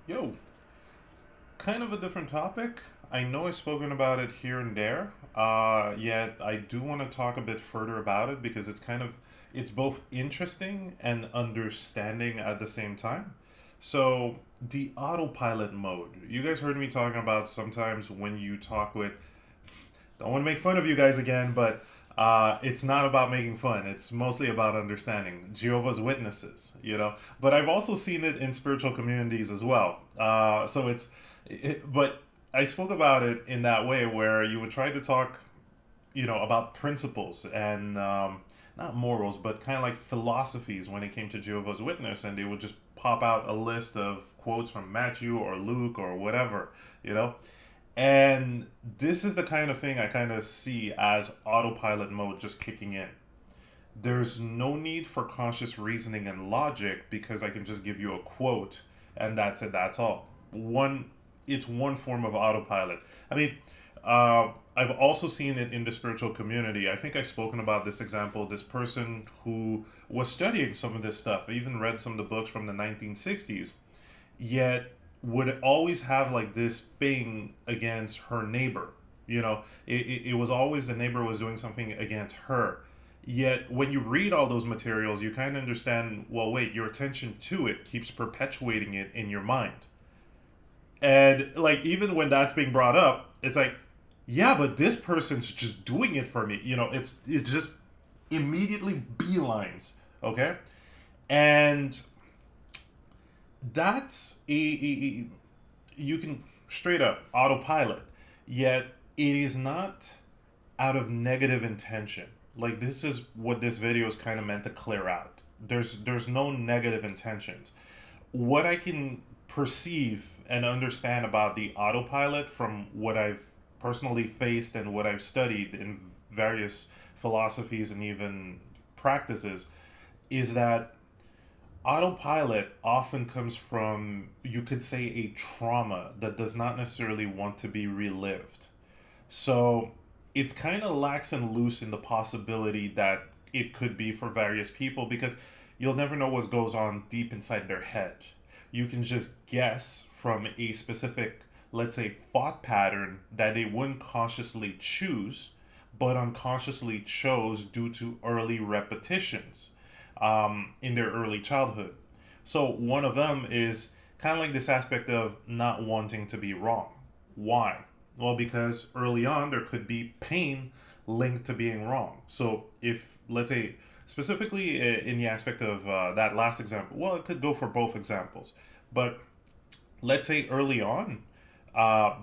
Yo, kind of a different topic. I know I've spoken about it here and there, yet I do want to talk a bit further about it because it's both interesting and understanding at the same time. So, the autopilot mode. You guys heard me talking about sometimes when you talk with, don't want to make fun of you guys again, but it's not about making fun. It's mostly about understanding Jehovah's Witnesses, you know. But I've also seen it in spiritual communities as well. But I spoke about it in that way where you would try to talk, about principles and not morals, but kind of like philosophies when it came to Jehovah's Witness, and they would just pop out a list of quotes from Matthew or Luke or whatever, you know. And this is the kind of thing I kind of see as autopilot mode just kicking in. There's no need for conscious reasoning and logic because I can just give you a quote and that's it, that's all. It's one form of autopilot. I mean, I've also seen it in the spiritual community. I think I've spoken about this example. This person who was studying some of this stuff, I even read some of the books from the 1960s, yet would always have like this thing against her neighbor. It was always the neighbor was doing something against her. Yet when you read all those materials, you kind of understand, well, wait, your attention to it keeps perpetuating it in your mind. And like even when that's being brought up, it's like, yeah, but this person's just doing it for me. It's just immediately beelines, okay? And that's you can straight up autopilot, yet it is not out of negative intention. Like this is what this video is kind of meant to clear out. There's no negative intentions. What I can perceive and understand about the autopilot from what I've personally faced and what I've studied in various philosophies and even practices is that autopilot often comes from, you could say, a trauma that does not necessarily want to be relived. So it's kind of lax and loose in the possibility that it could be for various people because you'll never know what goes on deep inside their head. You can just guess from a specific, let's say, thought pattern that they wouldn't consciously choose, but unconsciously chose due to early repetitions in their early childhood. So one of them is kind of like this aspect of not wanting to be wrong. Why? Well, because early on there could be pain linked to being wrong. So if, let's say, specifically in the aspect of that last example, well, it could go for both examples. But let's say early on,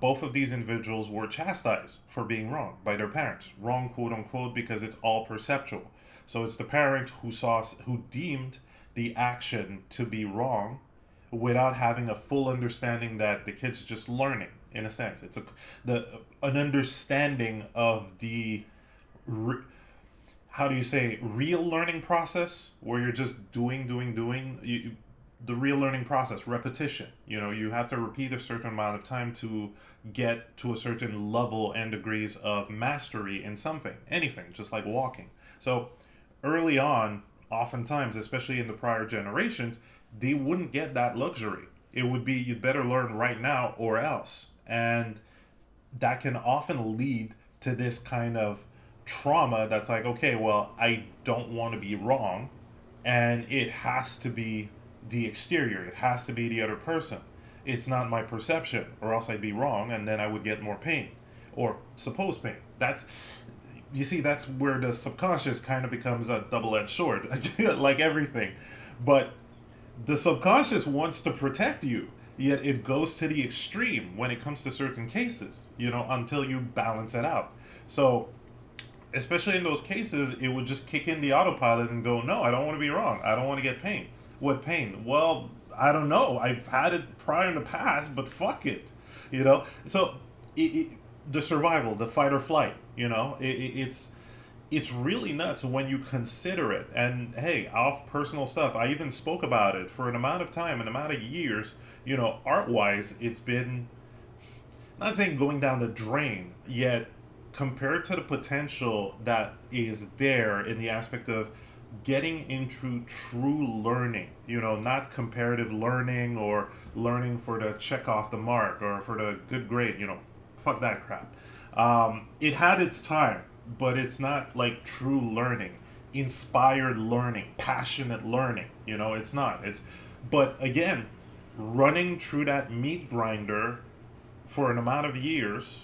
both of these individuals were chastised for being wrong by their parents. Wrong, quote unquote, because it's all perceptual. So it's the parent who deemed the action to be wrong without having a full understanding that the kid's just learning. In a sense, it's an understanding of the how do you say, real learning process where you're just doing. The real learning process, repetition. You have to repeat a certain amount of time to get to a certain level and degrees of mastery in something, anything, just like walking. So early on, oftentimes, especially in the prior generations, they wouldn't get that luxury. It would be, you'd better learn right now or else. And that can often lead to this kind of trauma that's like, okay, well, I don't want to be wrong, and it has to be the exterior, it has to be the other person. It's not my perception, or else I'd be wrong, and then I would get more pain, or supposed pain. That's where the subconscious kind of becomes a double-edged sword, like everything. But the subconscious wants to protect you, yet it goes to the extreme when it comes to certain cases, until you balance it out. So especially in those cases, it would just kick in the autopilot and go, no, I don't want to be wrong, I don't want to get pain. What pain? Well, I don't know, I've had it prior in the past, but fuck it. So the survival, the fight or flight, it's really nuts when you consider it. And hey, off personal stuff, I even spoke about it for an amount of time, an amount of years. Art wise, it's been, not saying going down the drain, yet compared to the potential that is there in the aspect of getting into true learning, not comparative learning or learning for the check off the mark or for the good grade, fuck that crap. It had its time, but it's not like true learning, inspired learning, passionate learning. It's not. But again, running through that meat grinder for an amount of years,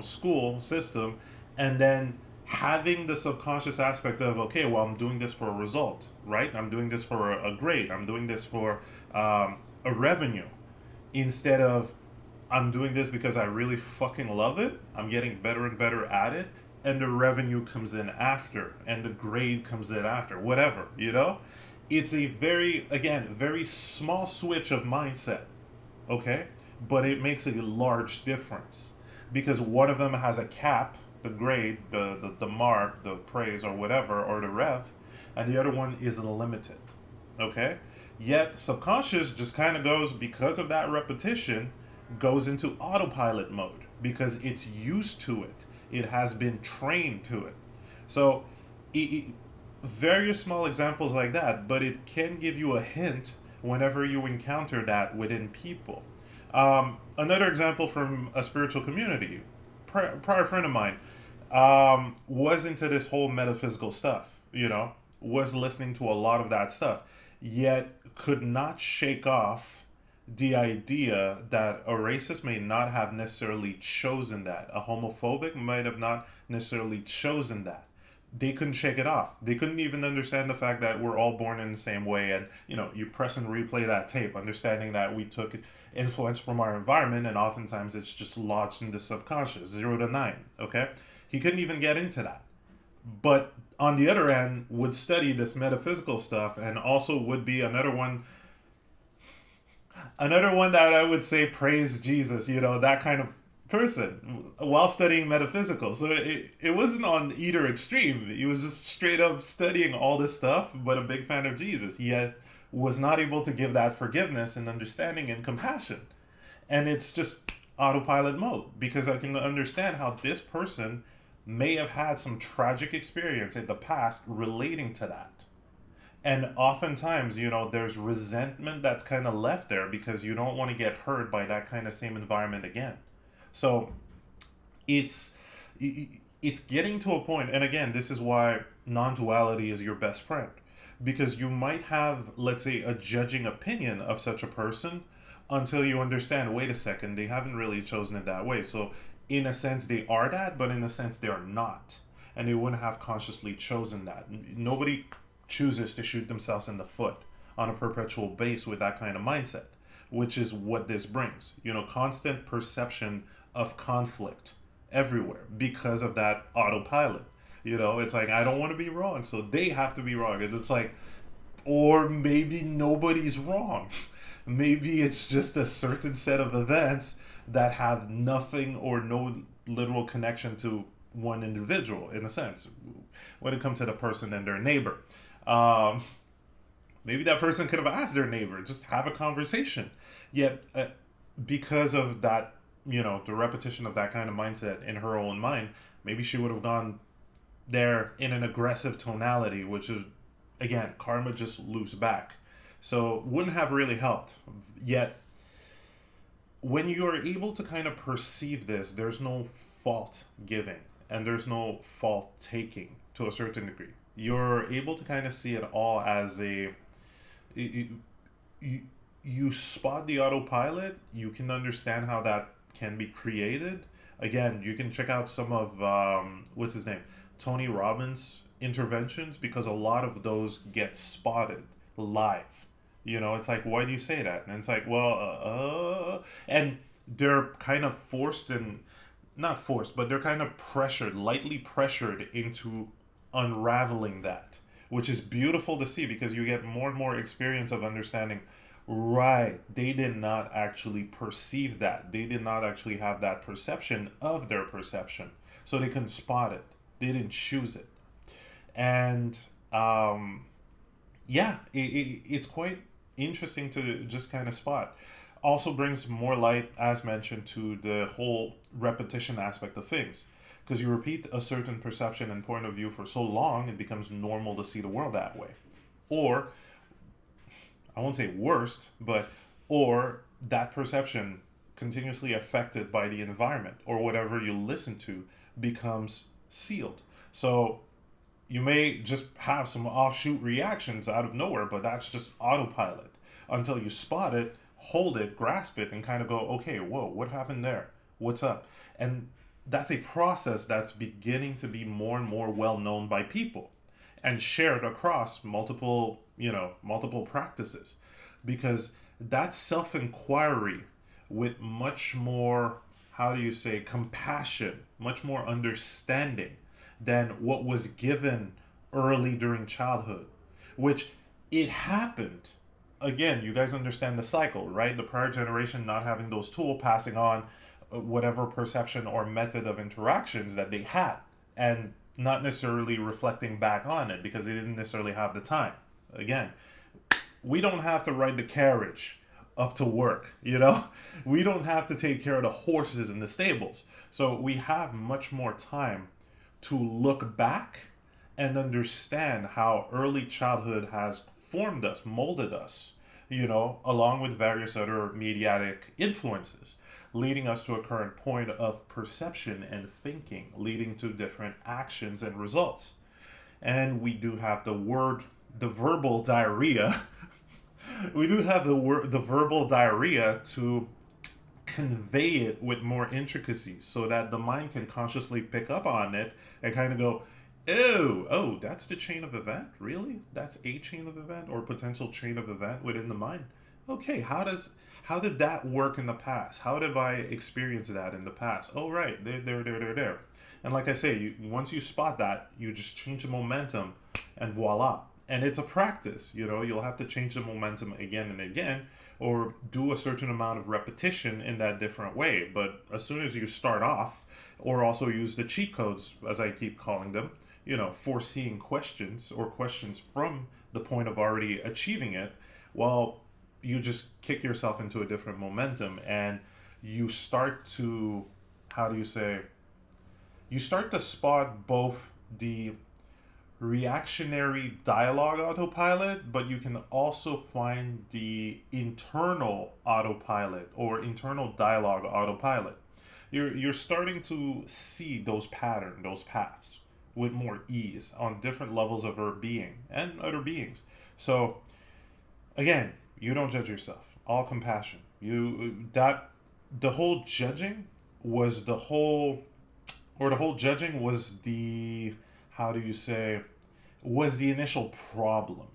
school system, and then having the subconscious aspect of, okay, well, I'm doing this for a result, right? I'm doing this for a grade. I'm doing this for a revenue, instead of I'm doing this because I really fucking love it. I'm getting better and better at it, and the revenue comes in after, and the grade comes in after, whatever. It's a very, again, very small switch of mindset, okay? But it makes a large difference because one of them has a cap, the grade, the mark, the praise, or whatever, or the rev, and the other one is limited, okay? Yet subconscious just kind of goes, because of that repetition, goes into autopilot mode because it's used to it. It has been trained to it. So, various small examples like that, but it can give you a hint whenever you encounter that within people. Another example from a spiritual community, prior friend of mine was into this whole metaphysical stuff, was listening to a lot of that stuff, yet could not shake off the idea that a racist may not have necessarily chosen that. A homophobic might have not necessarily chosen that. They couldn't shake it off. They couldn't even understand the fact that we're all born in the same way. And, you press and replay that tape, understanding that we took influence from our environment, and oftentimes it's just lodged in the subconscious, 0 to 9. Okay? He couldn't even get into that. But on the other end, would study this metaphysical stuff, and also would be another one that I would say praise Jesus, that kind of person while studying metaphysical. So it wasn't on either extreme. He was just straight up studying all this stuff, but a big fan of Jesus. Yet was not able to give that forgiveness and understanding and compassion. And it's just autopilot mode because I can understand how this person may have had some tragic experience in the past relating to that. And oftentimes, there's resentment that's kind of left there because you don't want to get hurt by that kind of same environment again. So it's getting to a point, and again, this is why non-duality is your best friend, because you might have, let's say, a judging opinion of such a person until you understand, wait a second, they haven't really chosen it that way. So in a sense they are that, but in a sense they are not, and they wouldn't have consciously chosen that. Nobody chooses to shoot themselves in the foot on a perpetual base with that kind of mindset, which is what this brings. Constant perception of conflict everywhere because of that autopilot. It's like, I don't want to be wrong, so they have to be wrong. And it's like, or maybe nobody's wrong. Maybe it's just a certain set of events that have nothing or no literal connection to one individual, in a sense, when it comes to the person and their neighbor. Maybe that person could have asked their neighbor, just have a conversation. Yet, because of that, the repetition of that kind of mindset in her own mind, maybe she would have gone there in an aggressive tonality, which is, again, karma just loops back. So wouldn't have really helped. Yet, when you're able to kind of perceive this, there's no fault giving and there's no fault taking to a certain degree. You're able to kind of see it all as you spot the autopilot, you can understand how that can be created. Again, you can check out some of, what's his name? Tony Robbins' interventions, because a lot of those get spotted live. It's like, why do you say that? And it's like, well, and they're kind of forced and, not forced, but they're kind of pressured, lightly pressured into unraveling that, which is beautiful to see because you get more and more experience of understanding, right, they did not actually perceive that. They did not actually have that perception of their perception. So they couldn't spot it. They didn't choose it. And it's quite interesting to just kind of spot. Also brings more light, as mentioned, to the whole repetition aspect of things. Because you repeat a certain perception and point of view for so long, it becomes normal to see the world that way. Or, I won't say worst, but, or that perception continuously affected by the environment or whatever you listen to becomes sealed. So you may just have some offshoot reactions out of nowhere, but that's just autopilot until you spot it, hold it, grasp it, and kind of go, okay, whoa, what happened there? What's up? And that's a process that's beginning to be more and more well known by people and shared across multiple, multiple practices, because that self inquiry with much more, how do you say, compassion, much more understanding than what was given early during childhood, which it happened. Again, you guys understand the cycle, right? The prior generation not having those tools, passing on whatever perception or method of interactions that they had, and not necessarily reflecting back on it because they didn't necessarily have the time. Again, we don't have to ride the carriage up to work, we don't have to take care of the horses in the stables. So we have much more time to look back and understand how early childhood has formed us, molded us, along with various other mediatic influences, leading us to a current point of perception and thinking, leading to different actions and results. And we do have the verbal diarrhea. We do have the verbal diarrhea to convey it with more intricacies so that the mind can consciously pick up on it and kind of go, oh, that's the chain of event? Really? That's a chain of event or potential chain of event within the mind? Okay, how did that work in the past? How did I experience that in the past? Oh, right, there. And like I say, once you spot that, you just change the momentum and voila. And it's a practice, you'll have to change the momentum again and again, or do a certain amount of repetition in that different way. But as soon as you start off, or also use the cheat codes, as I keep calling them, foreseeing questions or questions from the point of already achieving it, well, you just kick yourself into a different momentum and you start to, you start to spot both the reactionary dialogue autopilot, but you can also find the internal autopilot or internal dialogue autopilot. You're starting to see those patterns, those paths with more ease on different levels of our being and other beings. So again, you don't judge yourself. All compassion. The whole judging was the how do you say, was the initial problem.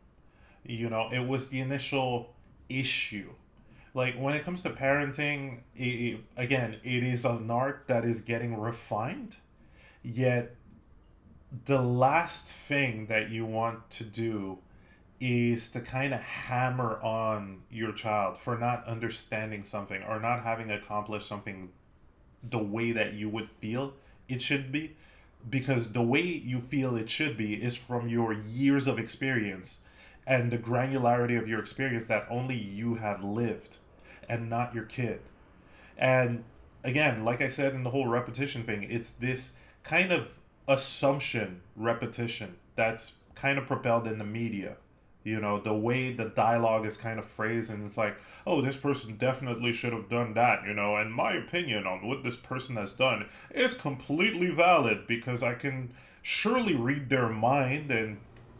It was the initial issue. Like when it comes to parenting, again, it is an art that is getting refined, yet the last thing that you want to do is to kind of hammer on your child for not understanding something or not having accomplished something the way that you would feel it should be, because the way you feel it should be is from your years of experience and the granularity of your experience that only you have lived and not your kid. And again, like I said in the whole repetition thing, it's this kind of assumption repetition that's kind of propelled in the media. The way the dialogue is kind of phrased, and it's like, oh, this person definitely should have done that, and my opinion on what this person has done is completely valid because I can surely read their mind and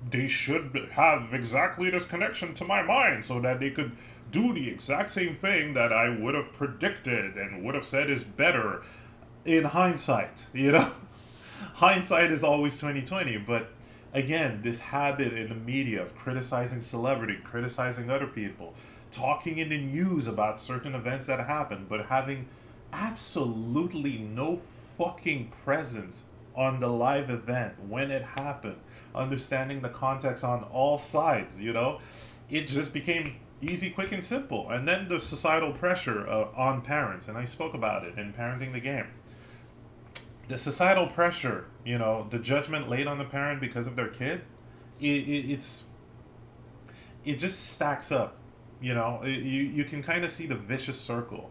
they should have exactly this connection to my mind so that they could do the exact same thing that I would have predicted and would have said is better in hindsight, Hindsight is always 2020, but again, this habit in the media of criticizing celebrity, criticizing other people, talking in the news about certain events that happen, but having absolutely no fucking presence on the live event when it happened, understanding the context on all sides, it just became easy, quick, and simple. And then the societal pressure on parents, and I spoke about it in Parenting the Game. The societal pressure, the judgment laid on the parent because of their kid, it just stacks up. You can kind of see the vicious circle.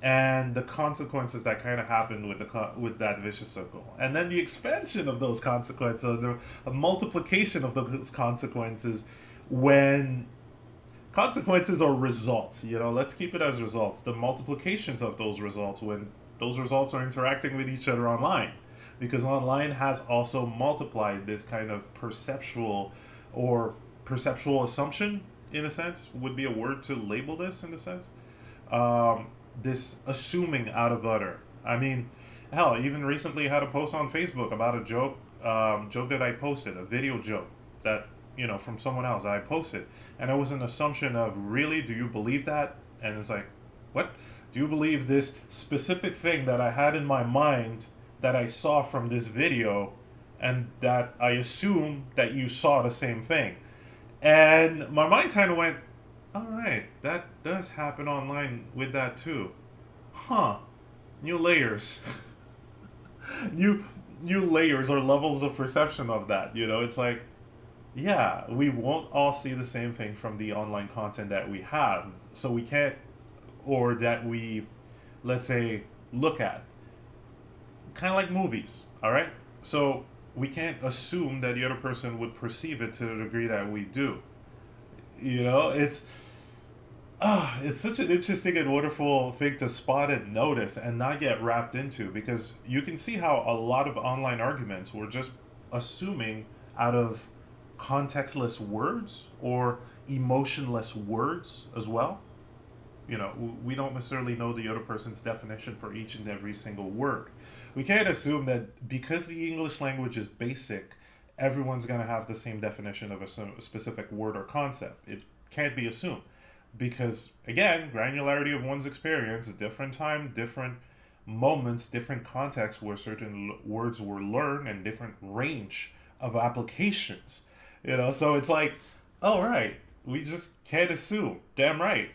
and the consequences that kind of happened with with that vicious circle, and then the expansion of those consequences, or the multiplication of those consequences, when consequences are results. Let's keep it as results. The multiplications of those results when those results are interacting with each other online, because online has also multiplied this kind of perceptual assumption, in a sense, would be a word to label this, in a sense. um, this assuming out of other. I mean, hell, even recently I had a post on Facebook about a joke that I posted, a video joke that, from someone else I posted, and it was an assumption of, really, do you believe that? And it's like, what? Do you believe this specific thing that I had in my mind that I saw from this video, and that I assume that you saw the same thing? And my mind kind of went, all right, that does happen online with that too. Huh. New layers. new new layers or levels of perception of that. It's like, yeah, we won't all see the same thing from the online content that we have. So we can't, or that we, let's say, look at. Kind of like movies, all right? So we can't assume that the other person would perceive it to the degree that we do. It's such an interesting and wonderful thing to spot and notice and not get wrapped into, because you can see how a lot of online arguments were just assuming out of contextless words or emotionless words as well. We don't necessarily know the other person's definition for each and every single word. We can't assume that because the English language is basic, everyone's going to have the same definition of a specific word or concept. It can't be assumed because, again, granularity of one's experience, different time, different moments, different contexts where certain words were learned, and different range of applications. So it's like, all right, we just can't assume. Damn right.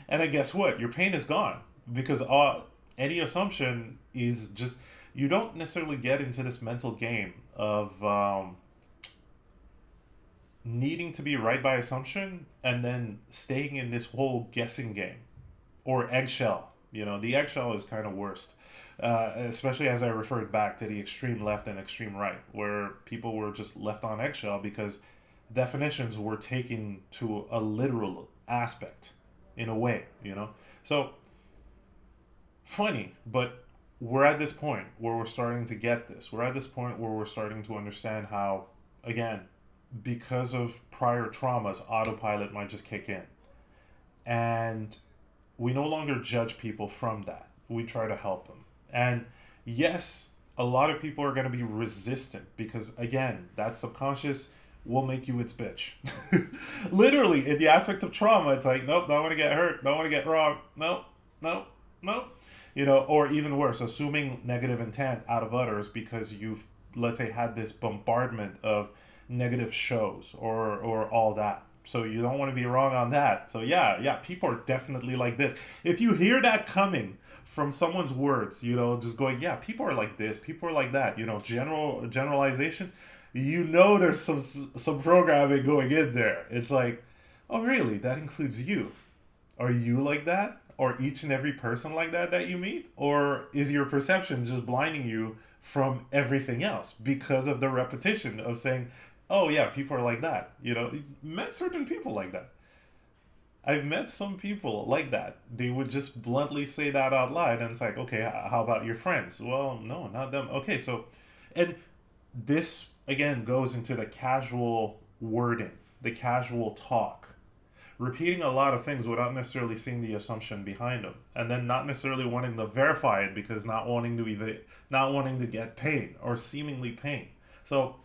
And then guess what? Your pain is gone, because any assumption is just, you don't necessarily get into this mental game of needing to be right by assumption and then staying in this whole guessing game or eggshell. The eggshell is kind of worst, especially as I referred back to the extreme left and extreme right, where people were just left on eggshell because definitions were taken to a literal aspect in a way. So funny, but we're at this point where we're starting to get this. We're at this point where we're starting to understand how, again, because of prior traumas, autopilot might just kick in. And we no longer judge people from that. We try to help them. And yes, a lot of people are going to be resistant because, again, that subconscious will make you its bitch. Literally, in the aspect of trauma, it's like, nope, don't want to get hurt, don't want to get wrong, nope, nope, nope. Or even worse, assuming negative intent out of others because you've, let's say, had this bombardment of negative shows or all that. So you don't want to be wrong on that. So yeah, people are definitely like this. If you hear that coming from someone's words, just going, yeah, people are like this, people are like that, generalization, there's some programming going in there. It's like, oh really? That includes you. Are you like that? Or each and every person like that you meet? Or is your perception just blinding you from everything else because of the repetition of saying, oh yeah, people are like that? Met certain people like that. I've met some people like that. They would just bluntly say that out loud, and it's like, okay, how about your friends? Well, no, not them. Okay, so, and this again goes into the casual wording, the casual talk, repeating a lot of things without necessarily seeing the assumption behind them, and then not necessarily wanting to verify it because not wanting to get pain or seemingly pain. So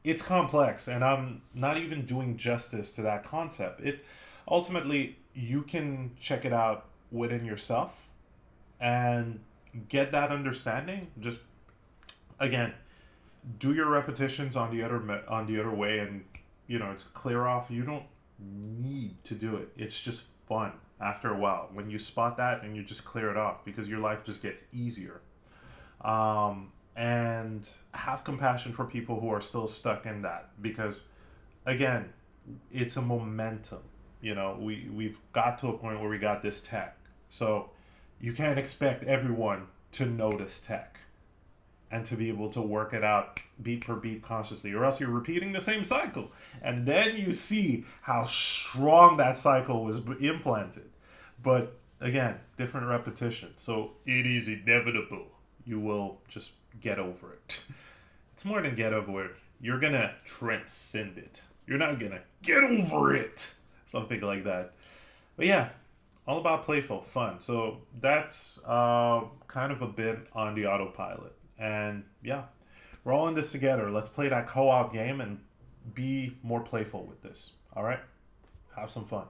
it's complex, and I'm not even doing justice to that concept. It ultimately, you can check it out within yourself and get that understanding. Just, again, do your repetitions on the other way, and it's clear off. You don't need to do it. It's just fun after a while when you spot that and you just clear it off, because your life just gets easier. And have compassion for people who are still stuck in that, because, again, it's a momentum. We've got to a point where we got this tech. So You can't expect everyone to notice tech and to be able to work it out beat for beat consciously, or else you're repeating the same cycle. And then you see how strong that cycle was implanted. But again, different repetition. So it is inevitable. You will just get over it. It's more than get over it. You're going to transcend it. You're not going to get over it. Something like that. But yeah, all about playful fun. So that's kind of a bit on the autopilot. And yeah, we're all in this together. Let's play that co-op game and be more playful with this. All right? Have some fun.